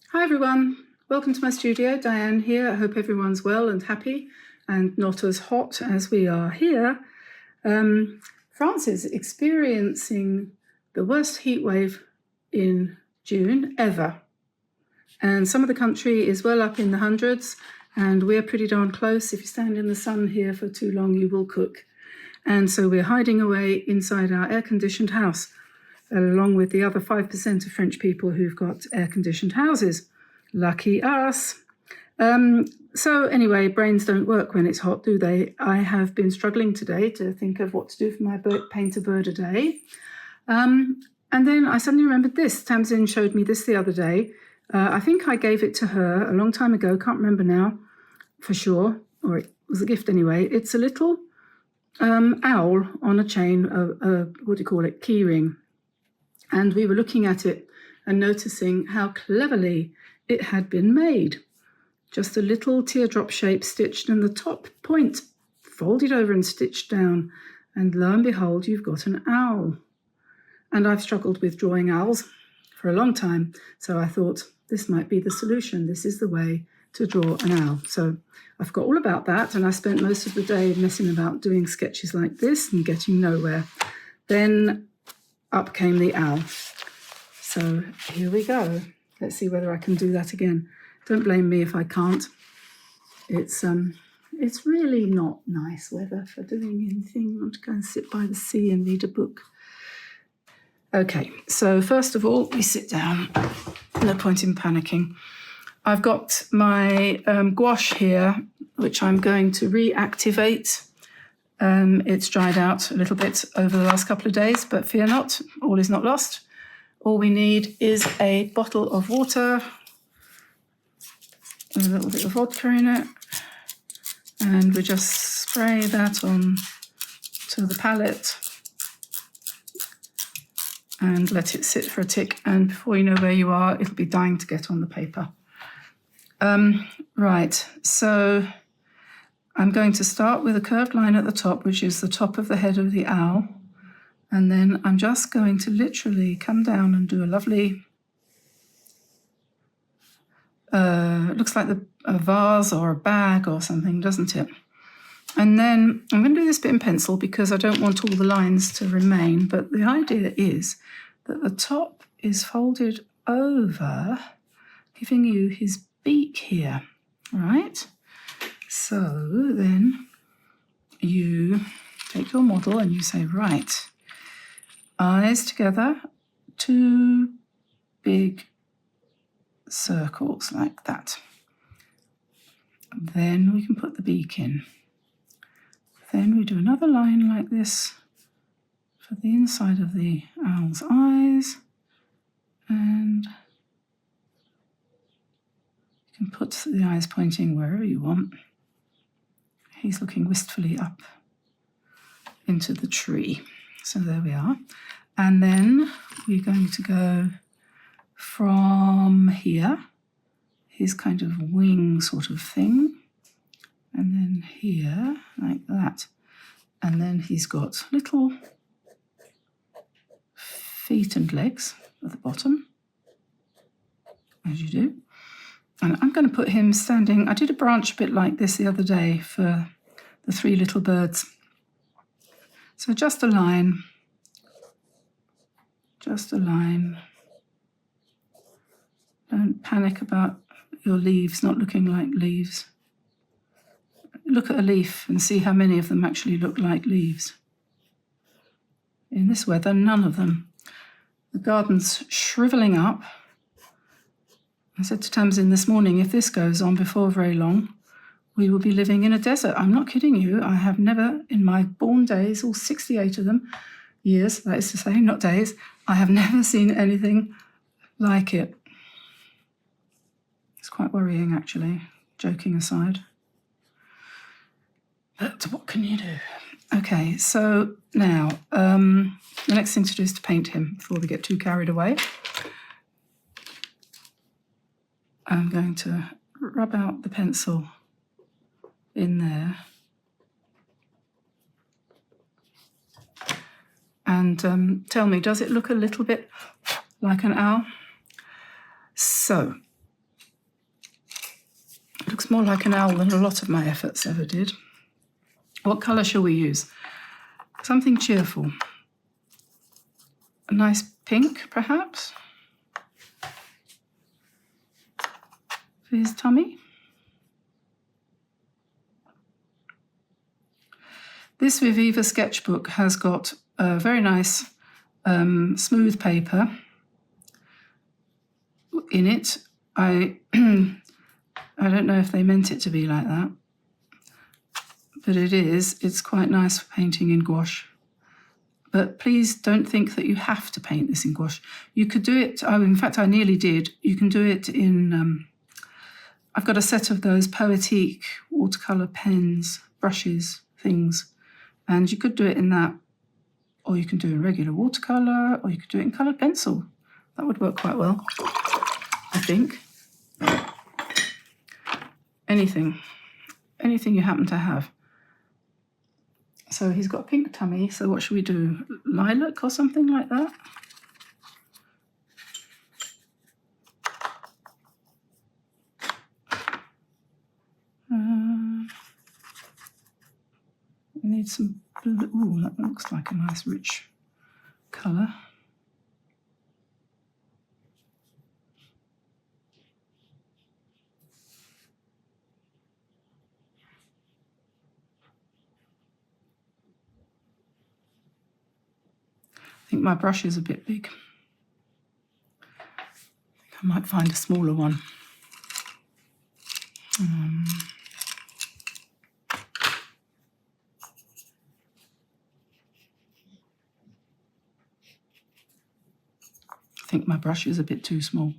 Hi everyone, welcome to my studio. Diane here. I hope everyone's well and happy and not as hot as we are here. France is experiencing the worst heat wave in June ever. And some of the country is well up in the hundreds, and we're pretty darn close. If you stand in the sun here for too long, you will cook. And so we're hiding away inside our air-conditioned house, along with the other 5% of French people who've got air-conditioned houses. Lucky us. So anyway, brains don't work when it's hot, do they? I have been struggling today to think of what to do for my paintabirdaday. And then I suddenly remembered this. Tamsin showed me this the other day. I think I gave it to her a long time ago, can't remember now for sure, or it was a gift anyway. It's a little owl on a chain, what do you call it, key ring. And we were looking at it and noticing how cleverly it had been made. Just a little teardrop shape stitched and the top point folded over and stitched down. And lo and behold, you've got an owl. And I've struggled with drawing owls for a long time. So I thought this might be the solution. This is the way to draw an owl. So I forgot all about that. And I spent most of the day messing about doing sketches like this and getting nowhere. Then up came the owl. So here we go. Let's see whether I can do that again. Don't blame me if I can't. It's really not nice weather for doing anything. I want to go and sit by the sea and read a book. Okay, so first of all, we sit down. No point in panicking. I've got my gouache here, which I'm going to reactivate. It's dried out a little bit over the last couple of days, but fear not, all is not lost. All we need is a bottle of water, a little bit of vodka in it, and we just spray that on to the palette and let it sit for a tick, and before you know where you are, it'll be dying to get on the paper. Right, so I'm going to start with a curved line at the top, which is the top of the head of the owl. And then I'm just going to literally come down and do a lovely, looks like a vase or a bag or something, doesn't it? And then I'm going to do this bit in pencil because I don't want all the lines to remain. But the idea is that the top is folded over, giving you his beak here, right? So then you take your model and you say, right, eyes together, two big circles like that. Then we can put the beak in. Then we do another line like this for the inside of the owl's eyes. And you can put the eyes pointing wherever you want. He's looking wistfully up into the tree. So there we are. And then we're going to go from here, his kind of wing sort of thing, and then here, like that. And then he's got little feet and legs at the bottom, as you do. And I'm going to put him standing. I did a branch a bit like this the other day for the three little birds. So just a line. Just a line. Don't panic about your leaves not looking like leaves. Look at a leaf and see how many of them actually look like leaves. In this weather, none of them. The garden's shrivelling up. I said to Tamsin this morning, if this goes on before very long, we will be living in a desert. I'm not kidding you. I have never, in my born days, all 68 of them, years, that is to say, not days, I have never seen anything like it. It's quite worrying, actually, joking aside. But what can you do? Okay, so now the next thing to do is to paint him before we get too carried away. I'm going to rub out the pencil in there. And tell me, does it look a little bit like an owl? So more like an owl than a lot of my efforts ever did. What colour shall we use? Something cheerful. A nice pink, perhaps, for his tummy. This Viviva sketchbook has got a very nice smooth paper in it. I don't know if they meant it to be like that, but it is. It's quite nice for painting in gouache. But please don't think that you have to paint this in gouache. You could do it, in fact I nearly did. You can do it in, I've got a set of those Poetique watercolor pens, brushes, things. And you could do it in that, or you can do it in regular watercolor, or you could do it in coloured pencil. That would work quite well, I think. Anything you happen to have. So he's got a pink tummy, so what should we do? Lilac or something like that? We need some blue. Ooh, that looks like a nice rich colour. I think my brush is a bit big. I might find a smaller one. I think my brush is a bit too small.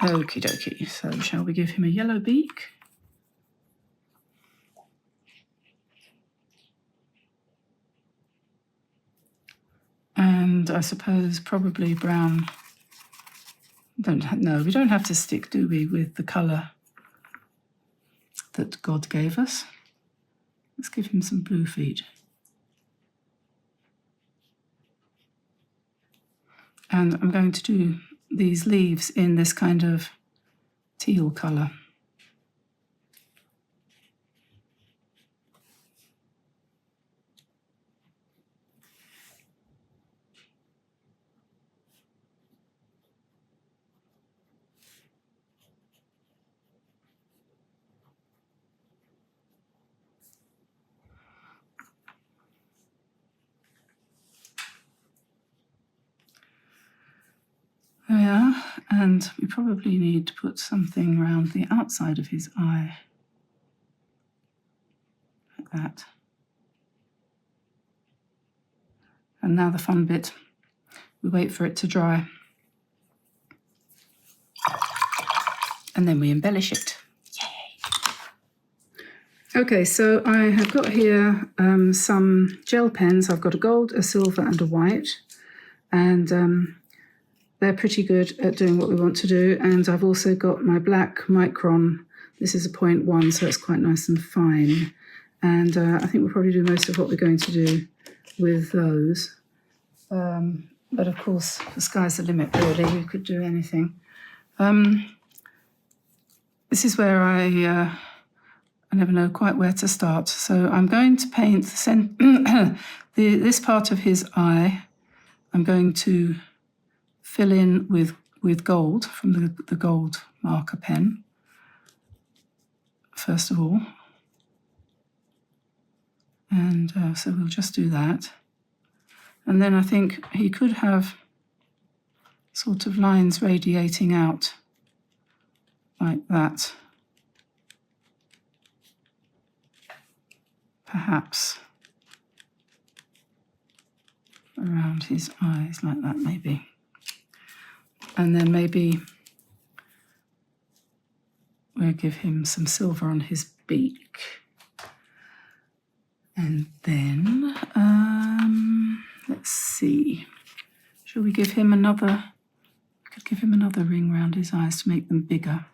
Okie dokie, so shall we give him a yellow beak? And I suppose probably brown. No, we don't have to stick, do we, with the colour that God gave us. Let's give him some blue feet. And I'm going to do these leaves in this kind of teal colour. There we are, and we probably need to put something around the outside of his eye, like that. And now the fun bit, we wait for it to dry, and then we embellish it. Yay! Okay, so I have got here some gel pens. I've got a gold, a silver and a white, and they're pretty good at doing what we want to do. And I've also got my black Micron. This is a 0.1, so it's quite nice and fine. And I think we'll probably do most of what we're going to do with those. But of course, the sky's the limit, really. You could do anything. This is where I never know quite where to start. So I'm going to paint this part of his eye. I'm going to fill in with gold from the gold marker pen, first of all. And so we'll just do that. And then I think he could have sort of lines radiating out like that. Perhaps around his eyes like that, maybe. And then maybe we'll give him some silver on his beak. And then, let's see. Shall we give him another? We could give him another ring round his eyes to make them bigger.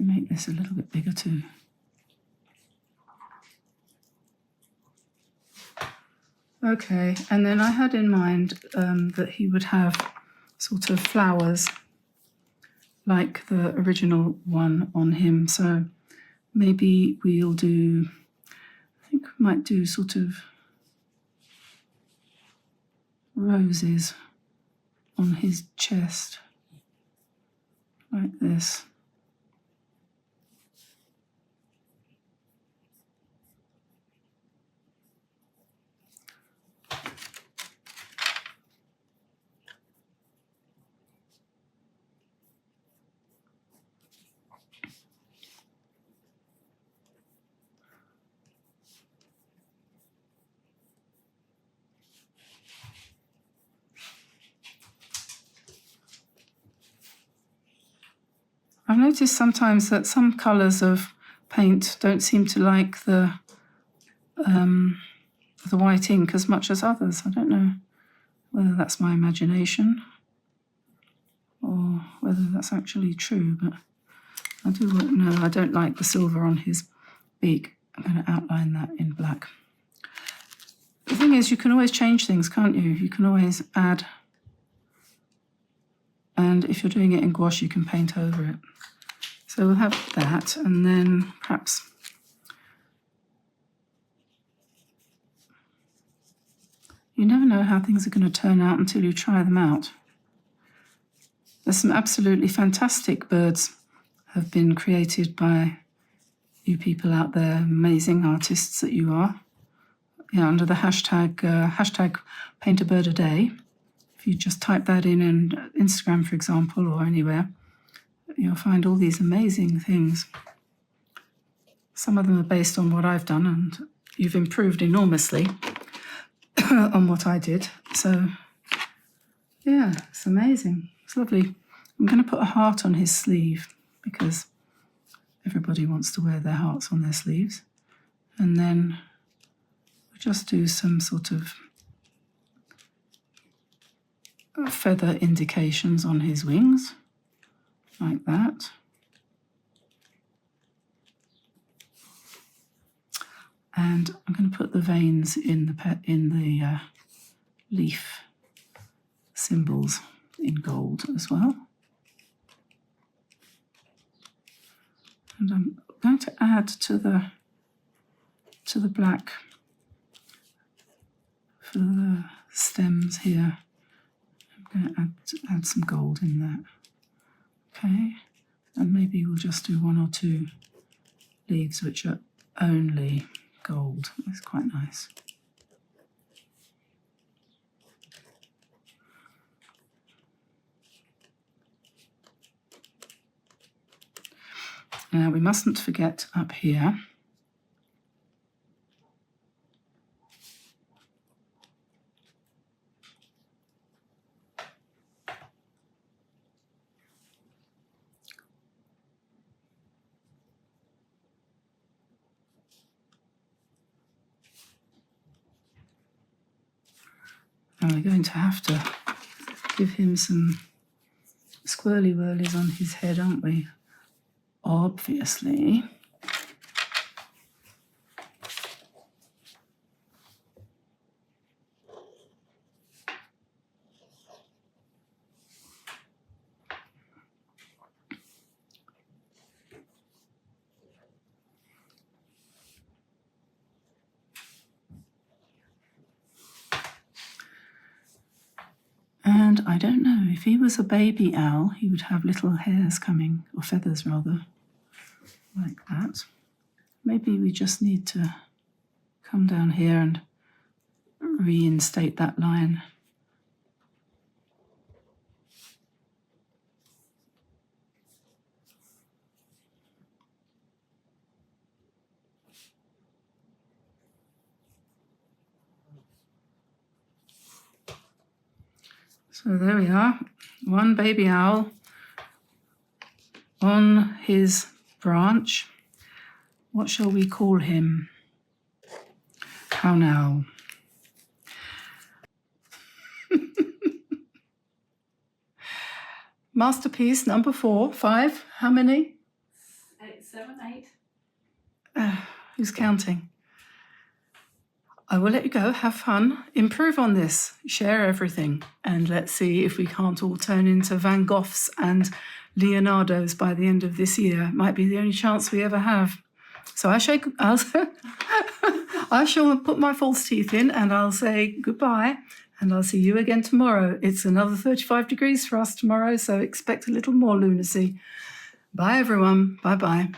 Make this a little bit bigger too. Okay, and then I had in mind that he would have sort of flowers like the original one on him. So maybe we'll do, I think we might do sort of roses on his chest, like this. I've noticed sometimes that some colours of paint don't seem to like the white ink as much as others. I don't know whether that's my imagination or whether that's actually true, but I do know I don't like the silver on his beak. I'm going to outline that in black. The thing is, you can always change things, can't you? You can always add, and if you're doing it in gouache, you can paint over it. So we'll have that, and then perhaps you never know how things are going to turn out until you try them out. There's some absolutely fantastic birds have been created by you people out there, amazing artists that you are. Yeah, under the hashtag paintabirdaday. If you just type that in Instagram, for example, or anywhere, you'll find all these amazing things. Some of them are based on what I've done, and you've improved enormously on what I did. So, yeah, it's amazing. It's lovely. I'm going to put a heart on his sleeve because everybody wants to wear their hearts on their sleeves. And then we'll just do some sort of feather indications on his wings, like that. And I'm going to put the veins in the leaf symbols in gold as well. And I'm going to add to the black for the stems here. I'm going to add some gold in that. Okay, and maybe we'll just do one or two leaves which are only gold. That's quite nice. Now we mustn't forget up here and we're going to have to give him some squirrely whirlies on his head, aren't we? Obviously. And I don't know, if he was a baby owl, he would have little hairs coming, or feathers rather, like that. Maybe we just need to come down here and reinstate that line. So there we are, one baby owl on his branch. What shall we call him? How now? Masterpiece number 4, 5, how many? 8, 7, 8. Who's counting? I will let you go, have fun, improve on this, share everything, and let's see if we can't all turn into Van Goghs and Leonardos by the end of this year. Might be the only chance we ever have. So I shall put my false teeth in and I'll say goodbye, and I'll see you again tomorrow. It's another 35 degrees for us tomorrow, so expect a little more lunacy. Bye, everyone. Bye-bye.